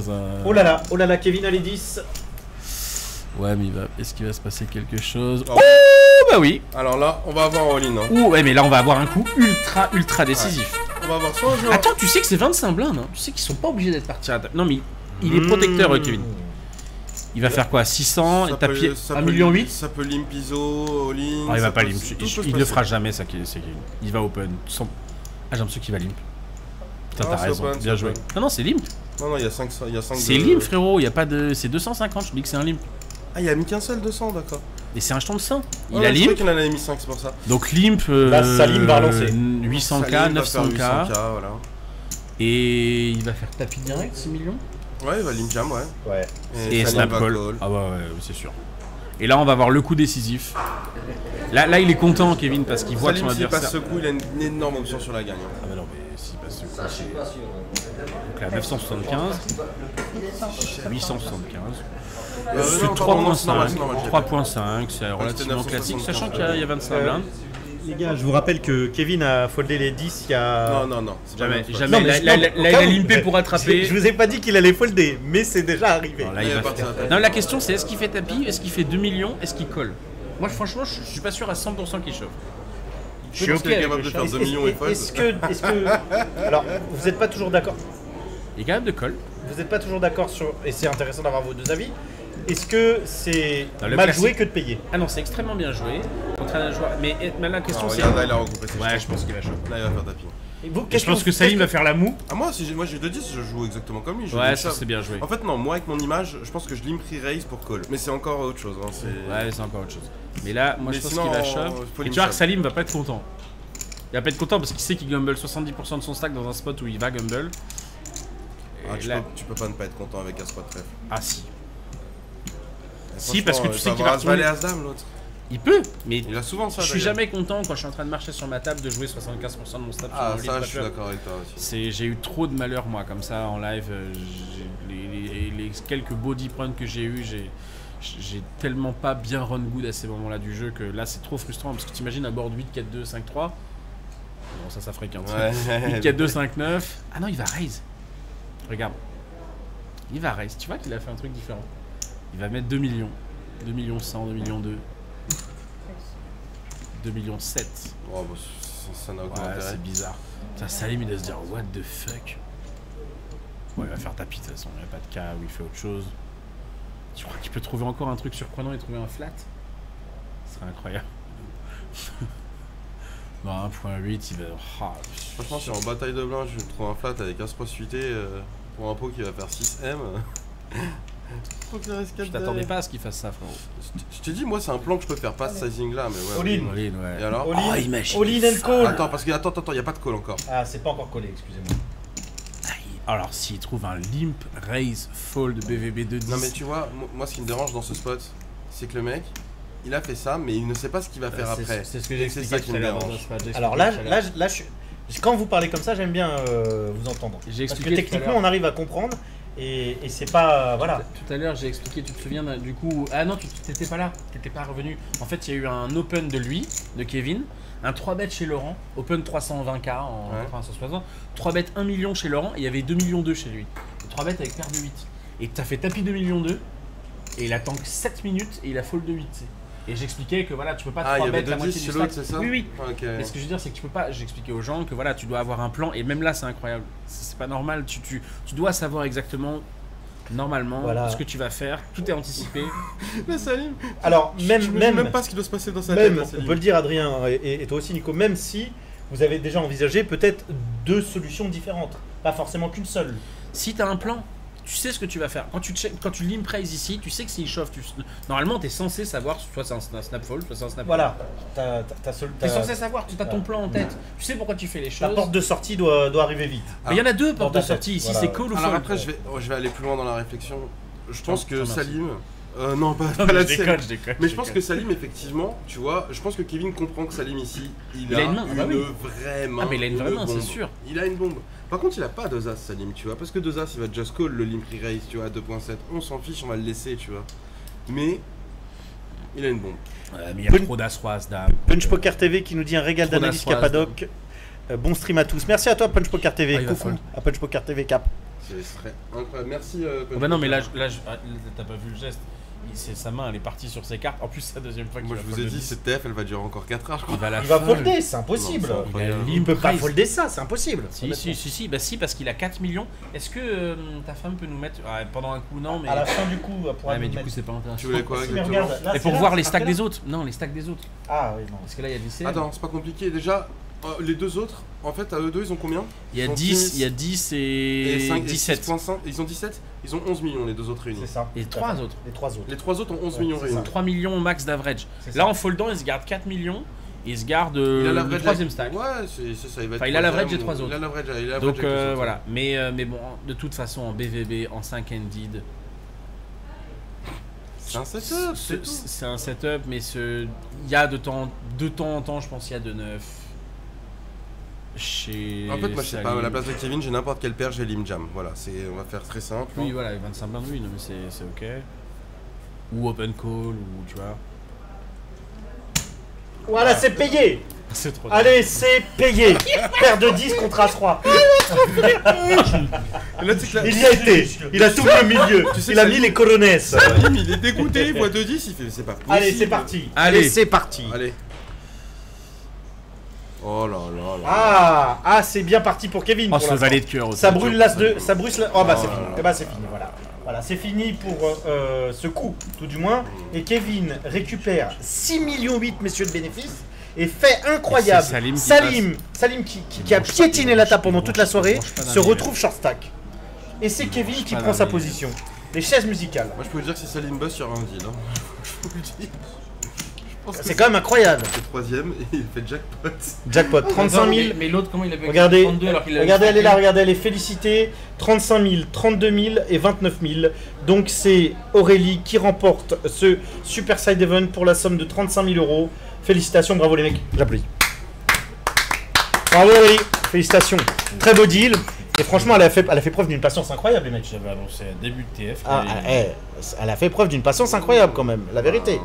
dans un... Oh là là, Kevin a les 10. Ouais, mais est-ce qu'il va se passer quelque chose? Oh. Oh bah oui. Alors là, on va avoir all-in. Hein. Ouh, ouais, mais là, on va avoir un coup ultra décisif. Ouais. On va avoir soit un jeu... Attends, tu sais que c'est 25 blindes, hein. Tu sais qu'ils sont pas obligés d'être partis à table. Non, mais il est protecteur, Kevin. Il va faire quoi? 600 et taper 1,8 million. Ça peut limp ISO, all-in... Ah, il va pas limp. Il le fera jamais, ça. Il va open. Ah, j'ai l'impression qu'il va limp. Putain, t'as raison. Bien joué. Non, c'est limp. Non, il y a 5. C'est limp, frérot. Il y a pas de... C'est 250. Je dis que c'est un limp. Ah, il a mis qu'un seul 200, d'accord. Et c'est un jeton de 100. Il Ouais, a limp. qu'il en avait mis 5, c'est pour ça. Donc limp. Salim va relancer. 800K, Salim 900K. 800K, voilà. Et il va faire tapis direct, 6 millions. Ouais, il va limp jam, ouais. Ouais. Et snap call. Ah ouais, c'est sûr. Et là, on va voir le coup décisif. Là, il est content, Kevin, parce qu'il voit que son adversaire. adversaire. S'il passe ce coup, il a une énorme option sur la gagne. Ah bah non, mais s'il passe ce coup. Donc là, 975. 875. C'est 3.5, c'est relativement classique, sachant qu'il y a 25 blindes. Les gars, je vous rappelle que Kevin a foldé les 10 il y a... Non. Jamais. Non, mais Là, il a limpé pour attraper. Je vous ai pas dit qu'il allait folder, mais c'est déjà arrivé. Non, là, non, la question c'est est-ce qu'il fait tapis, est-ce qu'il fait 2 millions, est-ce qu'il colle? Moi, franchement, je suis pas sûr à 100% qu'il chauffe. Je suis ok. Capable de faire 2 millions et fold. Est-ce que... Alors, vous n'êtes pas toujours d'accord? Il est capable de colle. Vous n'êtes pas toujours d'accord sur... Et c'est intéressant d'avoir vos deux avis. Est-ce que c'est mal joué que de payer? Ah non, c'est extrêmement bien joué. Contre un joueur. Mais la question c'est... Là, il a regroupé ses Ouais, je pense qu'il va chauffer. Là, il va faire tapis. Et vous, je pense que Salim va faire la moue. Ah, moi j'ai 2-10, je joue exactement comme lui. Ouais, ça c'est bien joué. En fait, non, moi avec mon image, je pense que je limp re-raise pour call. Mais c'est encore autre chose. Hein, ouais, c'est encore autre chose. Mais là, moi je pense qu'il va shove. Et tu vois que Salim va pas être content. Il va pas être content parce qu'il sait qu'il gamble 70% de son stack dans un spot où il va gamble. Ah, tu peux pas ne pas être content avec un spot trèfle. Ah si. Si, parce que tu sais qu'il va va retourner... As-Dame l'autre. Il peut, mais il a souvent ça. Je suis jamais content quand je suis en train de marcher sur ma table de jouer 75% de mon stack. Ah, ça, je suis d'accord avec toi aussi. J'ai eu trop de malheur, moi, comme ça, en live. Les quelques body runs que j'ai eu, j'ai tellement pas bien run good à ces moments-là du jeu que là, c'est trop frustrant parce que t'imagines à bord 8, 4, 2, 5, 3. Bon, ça fréquente. Ouais. 8, 4, 2, 5, 9. Ah non, il va raise. Regarde. Il va raise. Tu vois qu'il a fait un truc différent. Il va mettre 2 millions. 2 millions 100, 2 millions 2. 2 millions 7. Oh, bah, ça n'a aucun intérêt. C'est bizarre. Ça, Salim, il doit se dire what the fuck. Bon, il va faire tapis de toute façon. Il n'y a pas de cas où il fait autre chose. Tu crois qu'il peut trouver encore un truc surprenant et trouver un flat? Ce serait incroyable. Bon, 1.8, il va. Oh, franchement, si en bataille de blanc, je trouve un flat avec un spot suité pour un pot qui va faire 6M. Je t'attendais pas à ce qu'il fasse ça, frérot. Je t'ai dit, moi, c'est un plan que je peux faire, pas ce sizing là, mais ouais. All-in. Ouais. Et alors? Oh, imagine. All-in and call. Attends, parce que, attends, il n'y a pas de call encore. Ah, c'est pas encore collé, excusez-moi. Alors, s'il trouve un limp, raise, fold, BVB 2-10. Non, mais tu vois, moi, ce qui me dérange dans ce spot, c'est que le mec, il a fait ça, mais il ne sait pas ce qu'il va faire après. C'est ce que j'ai expliqué tout à l'heure. Alors là, quand vous parlez comme ça, j'aime bien vous entendre. Parce que techniquement, on arrive à comprendre. Et c'est pas... voilà. Tout à l'heure, j'ai expliqué, tu te souviens du coup... Ah non, tu t'étais pas là, t'étais pas revenu. En fait, il y a eu un open de lui, de Kevin, un 3-bet chez Laurent, open 320K en 160, 3-bet 1 million chez Laurent, et il y avait 2 millions 2 chez lui. 3-bet avec paire de 8. Et t'as fait tapis 2 millions 2, et il a tank 7 minutes, et il a fold de 8. Et j'expliquais que voilà, tu peux pas 3-bet la moitié du stack. C'est ça? Oui. Okay. Mais ce que je veux dire, c'est que tu peux pas. J'expliquais aux gens que voilà, tu dois avoir un plan. Et même là, c'est incroyable. C'est pas normal. Tu dois savoir exactement, normalement, ce que tu vas faire. Tout est anticipé. Mais Salim. Alors, même pas ce qui doit se passer dans sa tête. On peut le dire, Adrien, et toi aussi, Nico, même si vous avez déjà envisagé peut-être 2 solutions différentes. Pas forcément qu'une seule. Si tu as un plan. Tu sais ce que tu vas faire. Quand tu limp raise ici, tu sais que s'il chauffe, normalement tu es censé savoir, soit c'est un snap fold, soit c'est un snap. Voilà. Tu es censé savoir, tu as ton plan en tête. Tu sais pourquoi tu fais les choses. La porte de sortie doit arriver vite. Il y en a 2 portes de sortie ici, c'est call ou fold. Alors après, je vais aller plus loin dans la réflexion. Je pense que Salim. Non, pas non, la je déconne. Mais je pense que Salim, effectivement, tu vois, je pense que Kevin comprend que Salim ici, il a une vraie main. Ah, mais il a une vraie main, c'est sûr. Il a une bombe. Par contre, il a pas 2 as, Salim, tu vois, parce que 2 as, il va just call le limp raise, tu vois, à 2.7. On s'en fiche, on va le laisser, tu vois. Mais il a une bombe. Mais il y a trop d'as, roi, as, dame. Punch Poker TV qui nous dit un régal d'analyse Capadoc. Bon stream à tous. Merci à toi, Punch Poker TV. Coucou à Punch Poker TV Cap. Ce serait incroyable. Merci. Oh bah non, mais là t'as pas vu le geste. Sa main, elle est partie sur ses cartes. En plus, c'est la deuxième fois qu'il Moi, je vous ai dit, cette TF, elle va durer encore 4 heures, je crois. Il va folder, c'est impossible. Il peut pas folder ça, c'est impossible. Si, bah si, parce qu'il a 4 millions. Est-ce que ta femme peut nous mettre pendant un coup, non, mais à la fin du coup, pour mais du coup, c'est pas intéressant. Tu voulais quoi exactement? Et pour voir les stacks des autres. Non, les stacks des autres. Ah oui, non. Parce que là, il y a 17. Attends, c'est pas compliqué. Déjà, les deux autres, en fait, à eux deux, ils ont combien? Il y a 10 et 17. Ils ont 17. Ils ont 11 millions, les deux autres réunis. C'est ça. Et les 3 autres. Les 3 autres ont 11 millions réunis. 3 millions max d'average. Là, en foldant, il se garde 4 millions. Et il se garde le troisième stack. Ouais, c'est ça. Enfin, il a l'average des 3 autres. Il a l'average. Donc voilà. Mais bon, de toute façon, en BVB, en 5-handed. C'est un setup. C'est un setup, mais il y a de temps en temps, je pense qu'il y a de neuf. En fait, moi, je sais pas, à la place de Kevin, j'ai n'importe quel paire, j'ai Limjam. Voilà, on va faire très simple. Oui, voilà, 25 blindes, oui, mais c'est ok. Ou open call, ou tu vois. Voilà, c'est payé. C'est trop. Allez, c'est payé. Paire de 10 contre As-3. Il y a été. Il a tout mis au milieu. Il a mis les colonnes. Salim, il est dégoûté, il voit 2-10, il fait c'est pas possible. Allez, c'est parti. Allez, c'est parti. Allez. Oh là là. Ah, c'est bien parti pour Kevin. Oh, ce valet de cœur aussi. Ça brûle l'as de. Ça brûle. Oh bah c'est fini. Eh bah c'est fini, voilà. Voilà, c'est fini pour ce coup, tout du moins. Et Kevin récupère 6,8 millions, messieurs, de bénéfices. Et fait incroyable. Salim qui a piétiné la table pendant toute la soirée, se retrouve short stack. Et c'est Kevin qui prend sa position. Les chaises musicales. Moi je peux vous dire que si Salim bosse sur un deal. Je vous le dis. C'est quand même incroyable. C'est le troisième et il fait jackpot. Jackpot, 35 000. Mais l'autre, comment il avait regardez, 32 alors qu'il regardez, elle est là, regardez, elle est félicitée. 35 000, 32 000 et 29 000. Donc c'est Aurélie qui remporte ce Super Side Event pour la somme de 35 000 €. Félicitations, bravo les mecs, j'applaudis. Bravo Aurélie, félicitations. Très beau deal. Et franchement, elle a fait preuve d'une patience incroyable, les mecs. J'avais annoncé début de TF. Elle a fait preuve d'une patience incroyable quand même, la vérité.